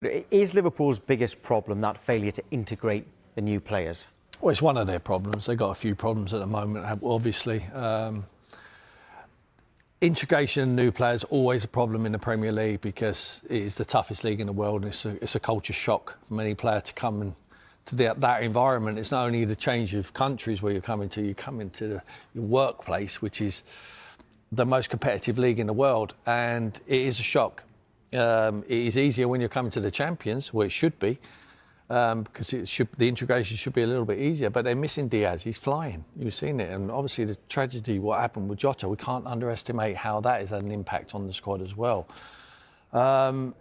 Is Liverpool's biggest problem that failure to integrate the new players? Well, it's one of their problems. They've got a few problems at the moment, obviously. Integration of new players is always a problem in the Premier League because it is the toughest league in the world, and it's a culture shock for many players to come to that environment. It's not only the change of countries where you come into your workplace, which is the most competitive league in the world, and it is a shock. It is easier when you're coming to the champions, where it should be, because the integration should be a little bit easier. But they're missing Diaz. He's flying. You've seen it, and obviously the tragedy, what happened with Jota, we can't underestimate how that has had an impact on the squad as well. The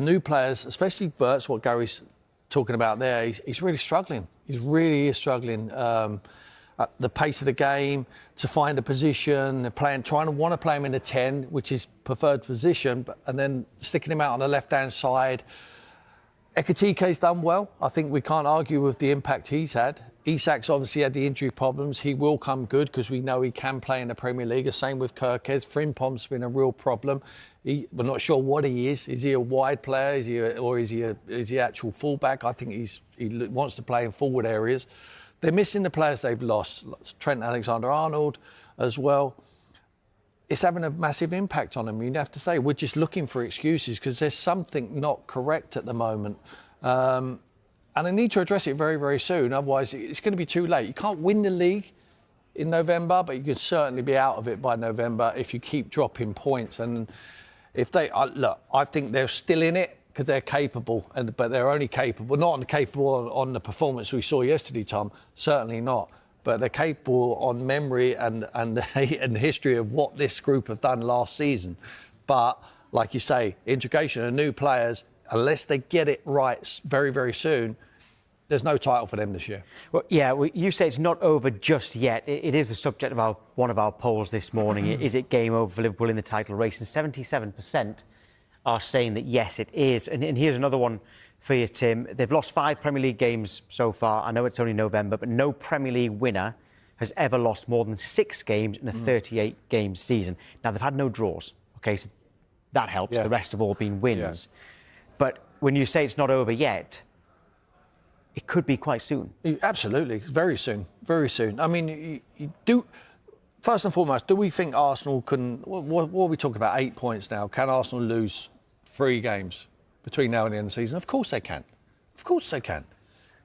new players, especially Wirtz, what Gary's talking about there, he's really struggling. He really is struggling. At the pace of the game, to find a position, trying to want to play him in a 10, which is preferred position, and then sticking him out on the left-hand side. Ekitike's done well. I think we can't argue with the impact he's had. Isak's obviously had the injury problems. He will come good because we know he can play in the Premier League. The same with Kirkes. Frimpong's been a real problem. We're not sure what he is. Is he a wide player? Is he actual fullback? I think he wants to play in forward areas. They're missing the players they've lost. Trent Alexander-Arnold as well. It's having a massive impact on them. You'd have to say we're just looking for excuses because there's something not correct at the moment. And I need to address it very, very soon. Otherwise, it's going to be too late. You can't win the league in November, but you can certainly be out of it by November if you keep dropping points. And if they look, I think they're still in it, because they're capable, but they're only capable, not capable on the performance we saw yesterday, Tom, certainly not. But they're capable on memory and the history of what this group have done last season. But, like you say, integration of new players, unless they get it right very, very soon, there's no title for them this year. Well, yeah, you say it's not over just yet. It is the subject of one of our polls this morning. Is it game over for Liverpool in the title race? And 77% are saying that yes, it is. And here's another one for you, Tim. They've lost 5 Premier League games so far. I know it's only November, but no Premier League winner has ever lost more than 6 games in a 38-game season. Now, they've had no draws, OK, so that helps. Yeah. The rest have all been wins. Yeah. But when you say it's not over yet, it could be quite soon. Absolutely, very soon, very soon. I mean, you do... First and foremost, do we think Arsenal can... What are we talking about, 8 points now? Can Arsenal lose 3 games between now and the end of the season? Of course they can. Of course they can.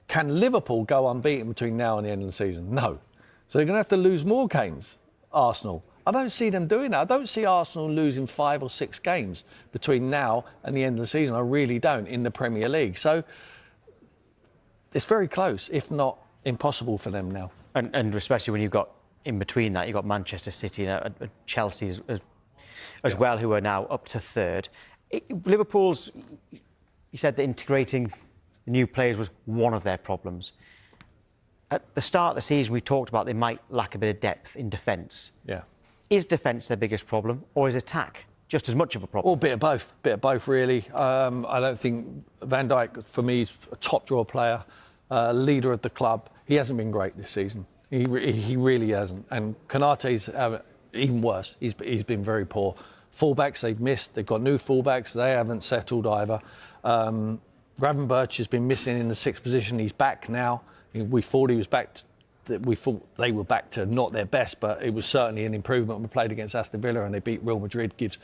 Can Liverpool go unbeaten between now and the end of the season? No. So they're going to have to lose more games, Arsenal. I don't see them doing that. I don't see Arsenal losing 5 or 6 games between now and the end of the season. I really don't, in the Premier League. So it's very close, if not impossible for them now. And especially when you've got, in between that, you've got Manchester City and Chelsea as well, who are now up to 3rd. Liverpool's, you said that integrating the new players was one of their problems. At the start of the season, we talked about they might lack a bit of depth in defence. Yeah. Is defence their biggest problem, or is attack just as much of a problem? Well, a bit of both, really. I don't think vanDijk, for me, is a top draw player, leader of the club. He hasn't been great this season. He really hasn't. And Konate's even worse. He's been very poor. Fullbacks they've missed. They've got new fullbacks. They haven't settled either. Gravenberch has been missing in the 6th position. He's back now. We thought he was back. We thought they were back to not their best, but it was certainly an improvement. We played against Aston Villa and they beat Real Madrid. Gives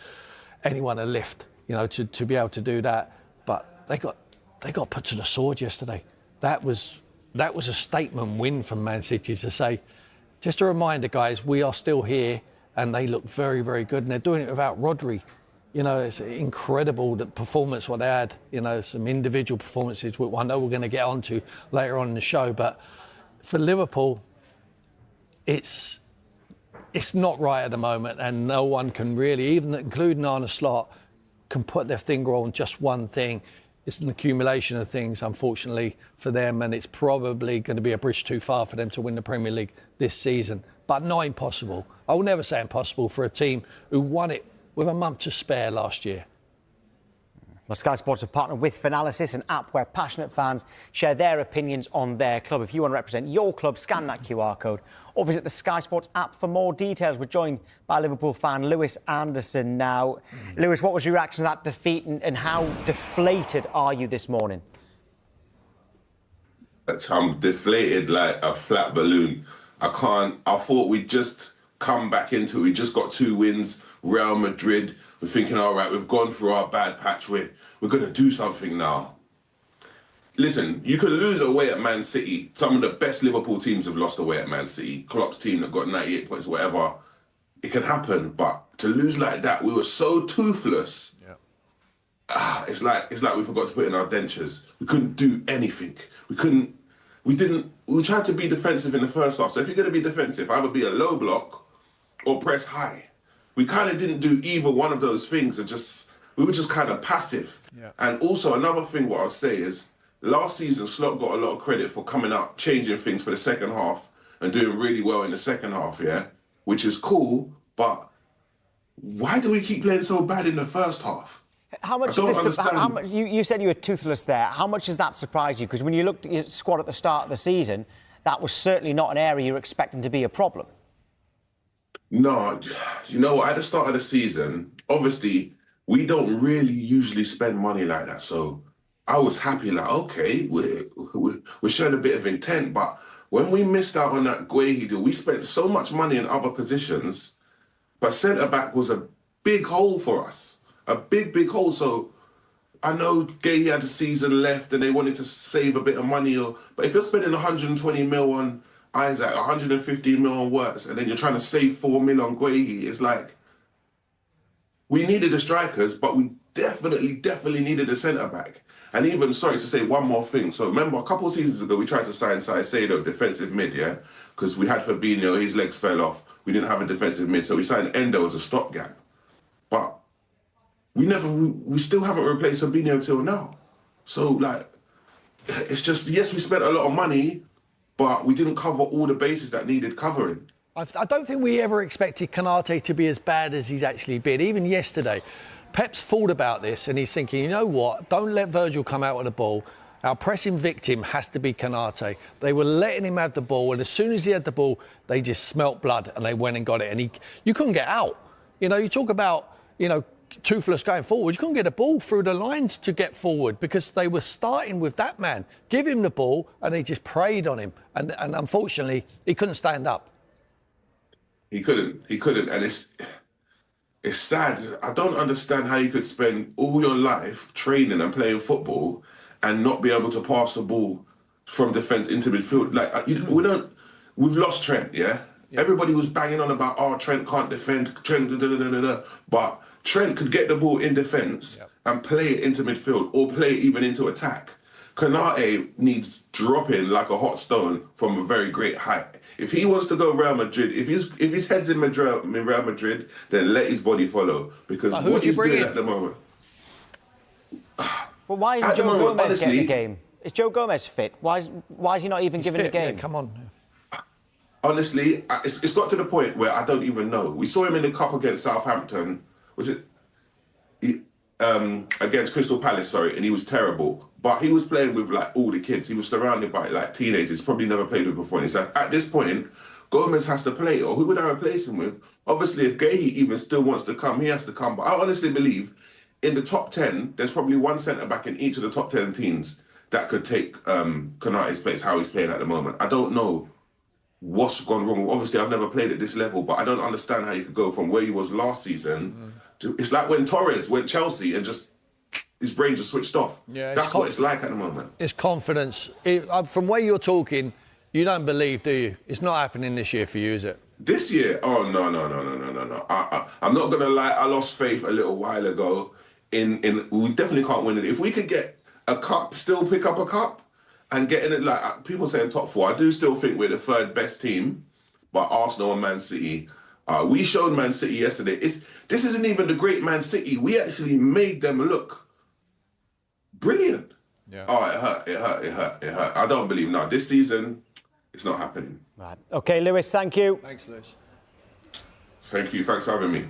anyone a lift, to be able to do that. But they got put to the sword yesterday. That was a statement win from Man City to say, just a reminder, guys, we are still here, and they look very, very good, and they're doing it without Rodri. It's incredible, the performance what they had. Some individual performances, which I know we're going to get onto later on in the show, but for Liverpool, it's not right at the moment, and no one can really, even including Arne Slot, can put their finger on just one thing. It's an accumulation of things, unfortunately, for them, and it's probably going to be a bridge too far for them to win the Premier League this season. But not impossible. I will never say impossible for a team who won it with a month to spare last year. Well, Sky Sports have partnered with Finalysis, an app where passionate fans share their opinions on their club. If you want to represent your club, scan that QR code or visit the Sky Sports app for more details. We're joined by Liverpool fan Lewis Anderson now. Lewis, what was your reaction to that defeat and how deflated are you this morning? I'm deflated like a flat balloon. I thought we'd just come back into it. We just got 2 wins. Real Madrid. We're thinking, all right, we've gone through our bad patch. We're going to do something now. Listen, you can lose away at Man City. Some of the best Liverpool teams have lost away at Man City. Klopp's team that got 98 points, whatever. It can happen, but to lose like that, we were so toothless. Yeah. It's like we forgot to put in our dentures. We couldn't do anything. We tried to be defensive in the first half. So if you're going to be defensive, either be a low block or press high. We kind of didn't do either one of those things, and we were just kind of passive. Yeah. And also another thing, what I'll say is, last season Slot got a lot of credit for coming up, changing things for the second half and doing really well in the second half, yeah, which is cool. But why do we keep playing so bad in the first half? How much is this? How much, you said you were toothless there. How much does that surprise you? Because when you looked at your squad at the start of the season, that was certainly not an area you were expecting to be a problem. No, you know what? At the start of the season, obviously, we don't really usually spend money like that. So I was happy, like, okay, we're showing a bit of intent. But when we missed out on that Guehi deal, we spent so much money in other positions, but centre-back was a big hole for us. A big, big hole. So I know Guehi had a season left and they wanted to save a bit of money. But if you're spending 120 mil on Isaac, 115 mil on Wirtz, and then you're trying to save 4 mil on Guehi, it's like, we needed the strikers, but we definitely needed a centre-back. And even, sorry to say one more thing. So remember, a couple of seasons ago, we tried to sign Saicedo, defensive mid, yeah? Because we had Fabinho, his legs fell off. We didn't have a defensive mid, so we signed Endo as a stopgap. But we still haven't replaced Fabinho till now. So, like, it's just, yes, we spent a lot of money, but we didn't cover all the bases that needed covering. I don't think we ever expected Konate to be as bad as he's actually been. Even yesterday, Pep's thought about this and he's thinking, you know what, don't let Virgil come out with the ball. Our pressing victim has to be Konate. They were letting him have the ball, and as soon as he had the ball, they just smelt blood and they went and got it. And you couldn't get out. You know, you talk about, toothless going forward. You couldn't get a ball through the lines to get forward because they were starting with that man. Give him the ball and they just preyed on him. And unfortunately, he couldn't stand up. He couldn't. And it's sad. I don't understand how you could spend all your life training and playing football and not be able to pass the ball from defence into midfield. Like, we've lost Trent, yeah? Everybody was banging on about, Trent can't defend, Trent, but Trent could get the ball in defence and play it into midfield or play it even into attack. Konate needs dropping like a hot stone from a very great height. If he wants to go Real Madrid, if his head's in Real Madrid, then let his body follow. Because what he's doing at the moment... Well, why isn't Joe Gomez getting the game? Is Joe Gomez fit? Why is he not even given the game? Yeah, come on. Honestly, it's got to the point where I don't even know. We saw him in the cup against Southampton. Was it against Crystal Palace? Sorry, and he was terrible. But he was playing with like all the kids. He was surrounded by like teenagers. Probably never played with before. And he's like, at this point, Gomez has to play. Or who would I replace him with? Obviously, if Guehi even still wants to come, he has to come. But I honestly believe in the top 10, there's probably one centre back in each of the top 10 teams that could take Konate's place. How he's playing at the moment, I don't know what's gone wrong. Obviously, I've never played at this level, but I don't understand how you could go from where he was last season to, it's like when Torres went Chelsea and just his brain just switched off. Yeah, that's what it's like at the moment. It's confidence. From where you're talking, you don't believe, do you? It's not happening this year for you, is it? This year? Oh, no. I'm not going to lie. I lost faith a little while ago. We definitely can't win it. If we could get a cup, still pick up a cup and get in it, like people saying top 4, I do still think we're the 3rd best team, but Arsenal and Man City, we showed Man City yesterday. This isn't even the great Man City. We actually made them look brilliant. Yeah. Oh, it hurt. I don't believe now. This season, it's not happening. Right. Okay, Lewis, thank you. Thanks, Lewis. Thank you. Thanks for having me.